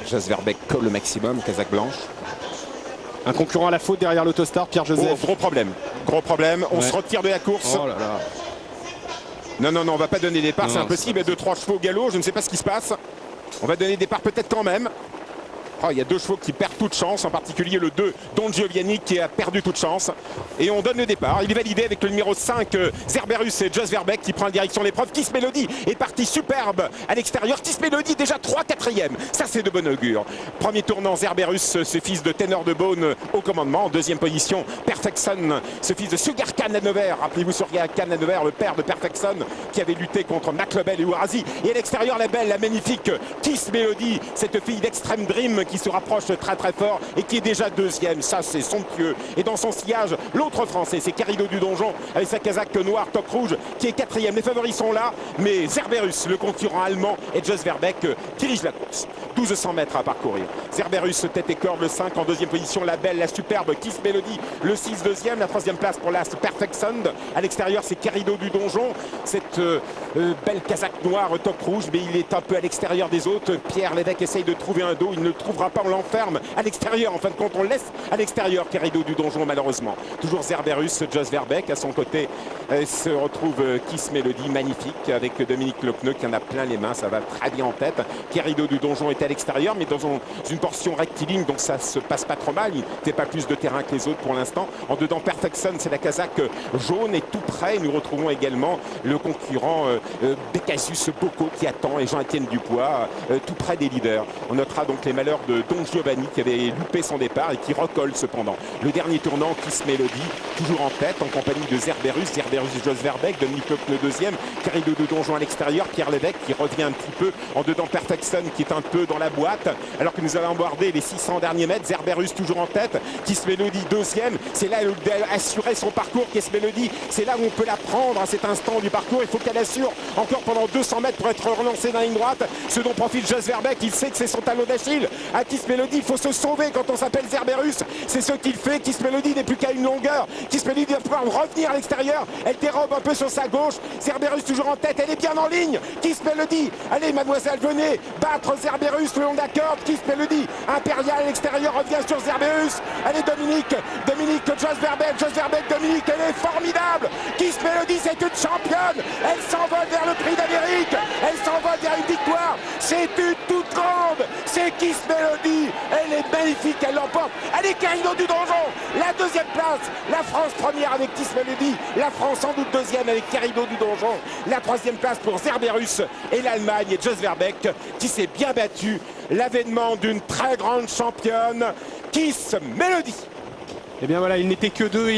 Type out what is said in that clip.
Jos Verbeek colle le maximum, casaque blanche. Un concurrent à la faute derrière l'Autostar, Pierre-Joseph. Oh, gros problème. Gros problème. On se retire de la course. Oh là là. Non, non, non, on va pas donner départ, c'est Non, impossible. Il y a 2-3 chevaux au galop, je ne sais pas ce qui se passe. On va donner départ peut-être quand même. Oh, il y a 2 chevaux qui perdent toute chance, en particulier le 2, Don Gioviani, qui a perdu toute chance. Et on donne le départ. Il est validé avec le numéro 5, Zerberus et Jos Verbeek, qui prend la direction de l'épreuve. Kiss Melody est parti superbe à l'extérieur. Kiss Melody déjà 3-4e. Ça, c'est de bon augure. Premier tournant, Zerberus, ce fils de Ténor de Beaune au commandement. En deuxième position, Perfection, ce fils de Sugar Khan Hanover. Rappelez-vous Sugar Khan Hanover, le père de Perfection, qui avait lutté contre McLebel et Ourasi. Et à l'extérieur, la belle, la magnifique Kiss Melody, cette fille d'Extreme Dream qui se rapproche très très fort et qui est déjà 2e. Ça, c'est somptueux. Et dans son sillage, l'autre français, c'est Querido du Donjon avec sa casaque noire toque rouge qui est 4e. Les favoris sont là, mais Zerberus, le concurrent allemand, et Jos Verbeek dirigent la course. 1200 mètres à parcourir. Zerberus, tête et corde, le 5 en deuxième position. La belle, la superbe Kiss Melody, le 6 deuxième. La 3e place pour la Perfection. À l'extérieur, c'est Querido du Donjon. Cette belle casaque noire toque rouge, mais il est un peu à l'extérieur des autres. Pierre Lévesque essaye de trouver un dos. Il ne le trouvera pas. On l'enferme à l'extérieur. En fin de compte, on laisse à l'extérieur Querido du Donjon, malheureusement. Toujours Zerberus, Jos Verbeek. À son côté se retrouve Kiss Melody, magnifique, avec Dominique Lecneux qui en a plein les mains. Ça va très bien en tête. Querido du Donjon est à l'extérieur, mais dans une portion rectiligne, donc ça se passe pas trop mal. Il ne fait pas plus de terrain que les autres pour l'instant. En dedans, Perfection, c'est la casaque jaune. Et tout près, nous retrouvons également le concurrent Beccasus Bocco qui attend, et Jean-Étienne Dupois, tout près des leaders. On notera donc les malheurs de Don Giovanni qui avait loupé son départ et qui recolle cependant. Le dernier tournant, Kiss Melody, toujours en tête, en compagnie de Zerberus et Jos Verbeek, Dominique Lecneux deuxième, Querido du Donjon à l'extérieur, Pierre Lévesque qui revient un petit peu, en dedans Perfection qui est un peu dans la boîte, alors que nous allons aborder les 600 derniers mètres. Zerberus toujours en tête, Kiss Melody deuxième, c'est là où elle doit assurer son parcours. Kiss Melody, c'est là où on peut la prendre à cet instant du parcours. Il faut qu'elle assure encore pendant 200 mètres pour être relancée dans la ligne droite, ce dont profite Jos Verbeek. Il sait que c'est son talon d'Achille. À Kiss Melody, il faut se sauver quand on s'appelle Zerberus, c'est ce qu'il fait. Kiss Melody n'est plus qu'à une longueur. Kiss Melody va pouvoir revenir à l'extérieur, elle dérobe un peu sur sa gauche. Zerberus toujours en tête, elle est bien en ligne. Kiss Melody, allez mademoiselle, venez battre Zerberus le long de la corde. Kiss Melody, impérial à l'extérieur, revient sur Zerberus. Allez Dominique, Jos Verbeek, Dominique, elle est formidable. Kiss Melody, c'est une championne, elle s'envole vers le prix d'Amérique, elle s'envole vers une victoire, c'est une toute grande, c'est Kiss Melody, elle est magnifique, elle l'emporte. Allez Querido du Donjon, la 2e place, la France première avec Kiss Melody, la France sans doute 2e avec Querido du Donjon, la 3e place pour Zerberus et l'Allemagne et Jos Verbeek qui s'est bien battu. L'avènement d'une très grande championne, Kiss Melody. Et bien voilà, il n'était que 2.